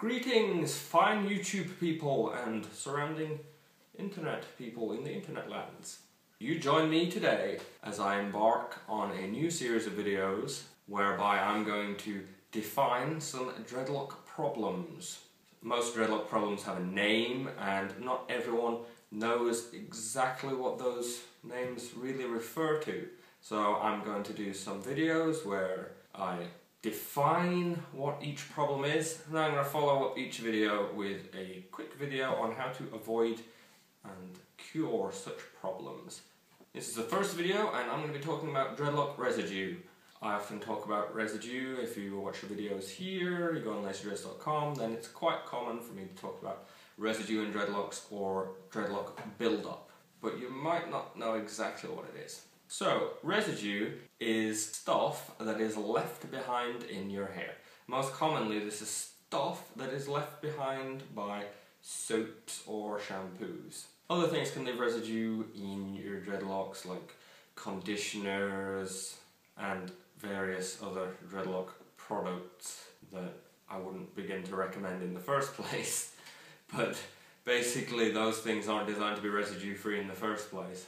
Greetings, fine YouTube people and surrounding internet people in the internet lands. You join me today as I embark on a new series of videos whereby I'm going to define some dreadlock problems. Most dreadlock problems have a name and not everyone knows exactly what those names really refer to. So I'm going to do some videos where I define what each problem is, and then I'm going to follow up each video with a quick video on how to avoid and cure such problems. This is the first video and I'm going to be talking about dreadlock residue. I often talk about residue. If you watch the videos here, you go on residue.com, then it's quite common for me to talk about residue in dreadlocks or dreadlock build-up. But you might not know exactly what it is. So, residue is stuff that is left behind in your hair. Most commonly this is stuff that is left behind by soaps or shampoos. Other things can leave residue in your dreadlocks like conditioners and various other dreadlock products that I wouldn't begin to recommend in the first place. But basically those things aren't designed to be residue free in the first place.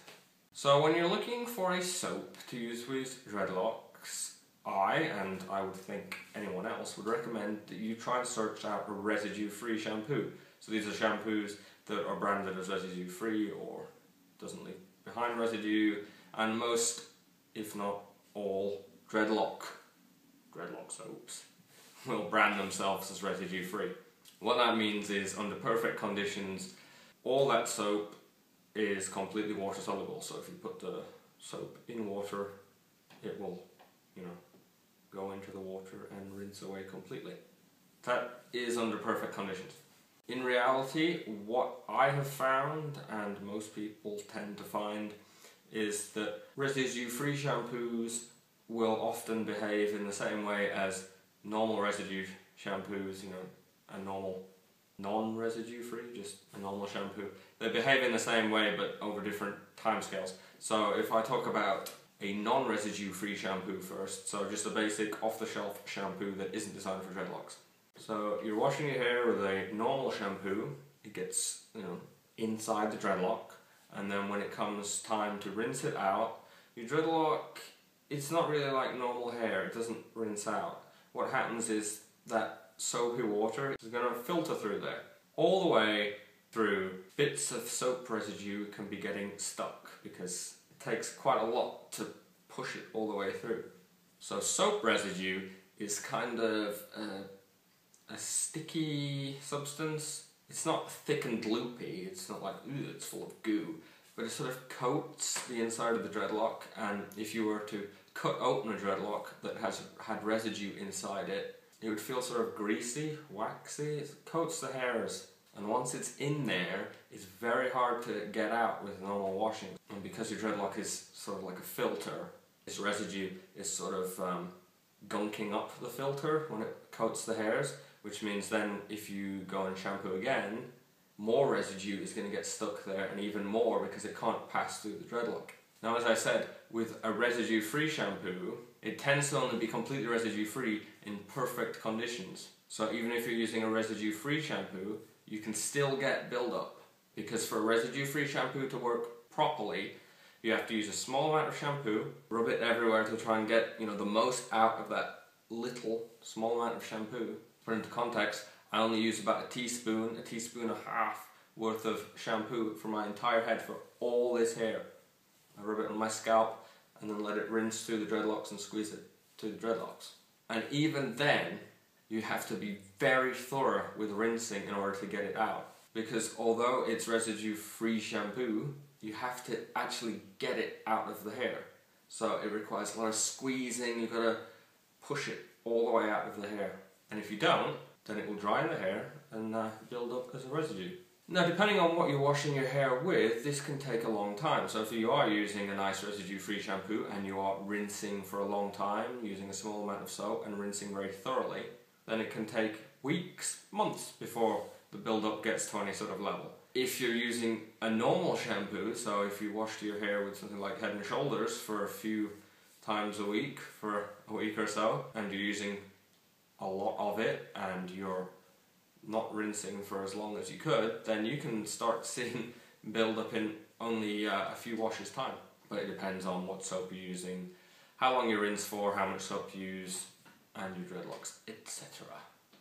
So when you're looking for a soap to use with dreadlocks, and I would think anyone else, would recommend that you try and search out a residue-free shampoo. So these are shampoos that are branded as residue-free or doesn't leave behind residue, and most, if not all, dreadlock soaps will brand themselves as residue-free. What that means is, under perfect conditions, all that soap is completely water soluble. So if you put the soap in water, it will, go into the water and rinse away completely. That is under perfect conditions. In reality, what I have found, and most people tend to find, is that residue-free shampoos will often behave in the same way as normal residue shampoos, a normal non-residue free, just a normal shampoo. They behave in the same way but over different timescales. So if I talk about a non-residue free shampoo first, so just a basic off-the-shelf shampoo that isn't designed for dreadlocks. So you're washing your hair with a normal shampoo, it gets, inside the dreadlock, and then when it comes time to rinse it out, your dreadlock, it's not really like normal hair, it doesn't rinse out. What happens is that soapy water is going to filter through there. All the way through, bits of soap residue can be getting stuck because it takes quite a lot to push it all the way through. So soap residue is kind of a sticky substance. It's not thick and loopy, it's not like, ooh, it's full of goo, but it sort of coats the inside of the dreadlock, and if you were to cut open a dreadlock that had residue inside it, it would feel sort of greasy, waxy. It coats the hairs, and once it's in there, it's very hard to get out with normal washing. And because your dreadlock is sort of like a filter, this residue is sort of gunking up the filter when it coats the hairs, which means then if you go and shampoo again, more residue is going to get stuck there, and even more because it can't pass through the dreadlock. Now, as I said, with a residue-free shampoo, it tends to only be completely residue-free in perfect conditions. So even if you're using a residue-free shampoo, you can still get build-up. Because for a residue-free shampoo to work properly, you have to use a small amount of shampoo, rub it everywhere to try and get the most out of that small amount of shampoo. Put into context, I only use about a teaspoon and a half worth of shampoo for my entire head for all this hair. I rub it on my scalp and then let it rinse through the dreadlocks and squeeze it to the dreadlocks. And even then, you have to be very thorough with rinsing in order to get it out. Because although it's residue-free shampoo, you have to actually get it out of the hair. So it requires a lot of squeezing, you've got to push it all the way out of the hair. And if you don't, then it will dry in the hair and build up as a residue. Now, depending on what you're washing your hair with, this can take a long time. So if you are using a nice residue-free shampoo and you are rinsing for a long time, using a small amount of soap and rinsing very thoroughly, then it can take weeks, months before the build-up gets to any sort of level. If you're using a normal shampoo, so if you washed your hair with something like Head & Shoulders for a few times a week for a week or so, and you're using a lot of it and you're not rinsing for as long as you could, then you can start seeing build up in only a few washes time. But it depends on what soap you're using, how long you rinse for, how much soap you use, and your dreadlocks, etc.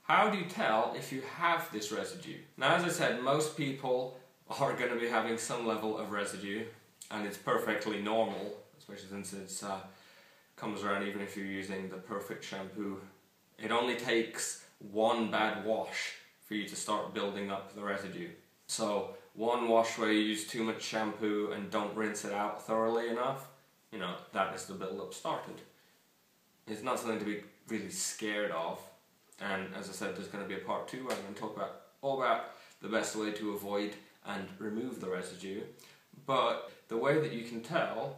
How do you tell if you have this residue? Now, as I said, most people are going to be having some level of residue, and it's perfectly normal, especially since it comes around even if you're using the perfect shampoo. It only takes one bad wash for you to start building up the residue. So one wash where you use too much shampoo and don't rinse it out thoroughly enough, you know, that is the build-up started. It's not something to be really scared of, and as I said, there's going to be a part 2 where I'm going to talk about all about the best way to avoid and remove the residue. But the way that you can tell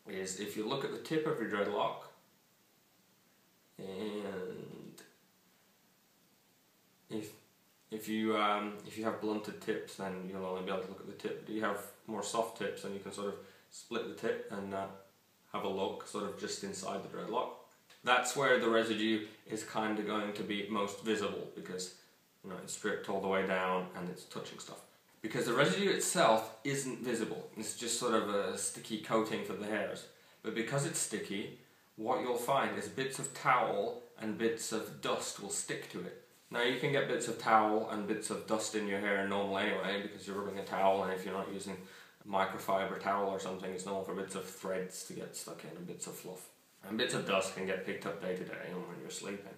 is if you look at the tip of your dreadlock, and if you have blunted tips, then you'll only be able to look at the tip. But you have more soft tips, and you can sort of split the tip and have a look sort of just inside the dreadlock. That's where the residue is kind of going to be most visible, because you know it's stripped all the way down and it's touching stuff. Because the residue itself isn't visible, it's just sort of a sticky coating for the hairs. But because it's sticky, what you'll find is bits of towel and bits of dust will stick to it. Now you can get bits of towel and bits of dust in your hair normal anyway, because you're rubbing a towel, and if you're not using a microfiber towel or something, it's normal for bits of threads to get stuck in and bits of fluff. And bits of dust can get picked up day to day when you're sleeping.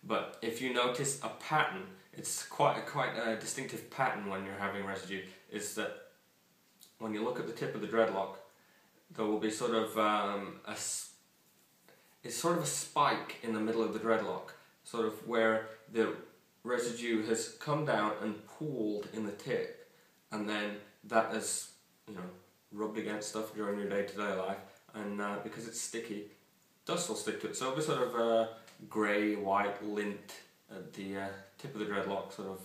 But if you notice a pattern, it's quite a distinctive pattern when you're having residue, is that when you look at the tip of the dreadlock, there will be sort of it's sort of a spike in the middle of the dreadlock, sort of where the residue has come down and pooled in the tip, and then that has, you know, rubbed against stuff during your day-to-day life, and because it's sticky, dust will stick to it. So it'll be sort of a grey-white lint at the tip of the dreadlock, sort of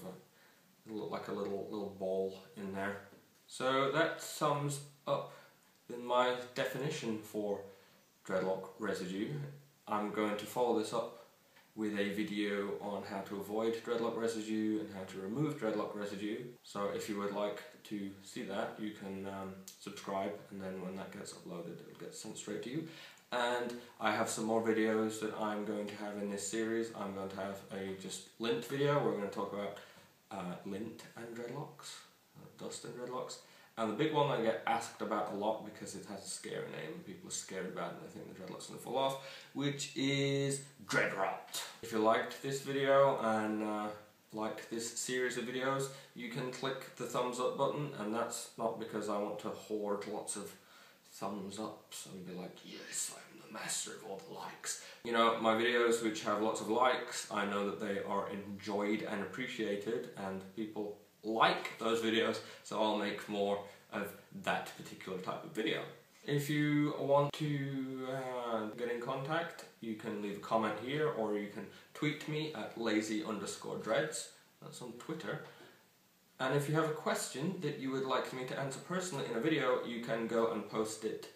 look like a little ball in there. So that sums up in my definition for dreadlock residue. I'm going to follow this up with a video on how to avoid dreadlock residue and how to remove dreadlock residue. So if you would like to see that, you can subscribe, and then when that gets uploaded, it'll get sent straight to you. And I have some more videos that I'm going to have in this series. I'm going to have a just lint video where we're going to talk about lint and dreadlocks, dust and dreadlocks. And the big one that I get asked about a lot because it has a scary name and people are scared about it and they think the dreadlock's going to fall off, which is dread rot. If you liked this video and liked this series of videos, you can click the thumbs up button, and that's not because I want to hoard lots of thumbs ups and be like, yes, I'm the master of all the likes. You know, my videos which have lots of likes, I know that they are enjoyed and appreciated, and people like those videos, so I'll make more of that particular type of video. If you want to get in contact, you can leave a comment here, or you can tweet me at lazy_dreads, that's on Twitter. And if you have a question that you would like me to answer personally in a video, you can go and post it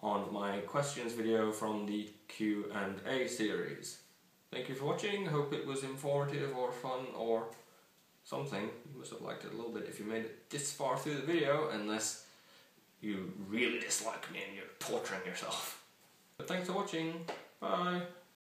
on my questions video from the Q&A series. Thank you for watching, hope it was informative or fun or something. You must have liked it a little bit if you made it this far through the video, unless you really dislike me and you're torturing yourself. But thanks for watching, bye!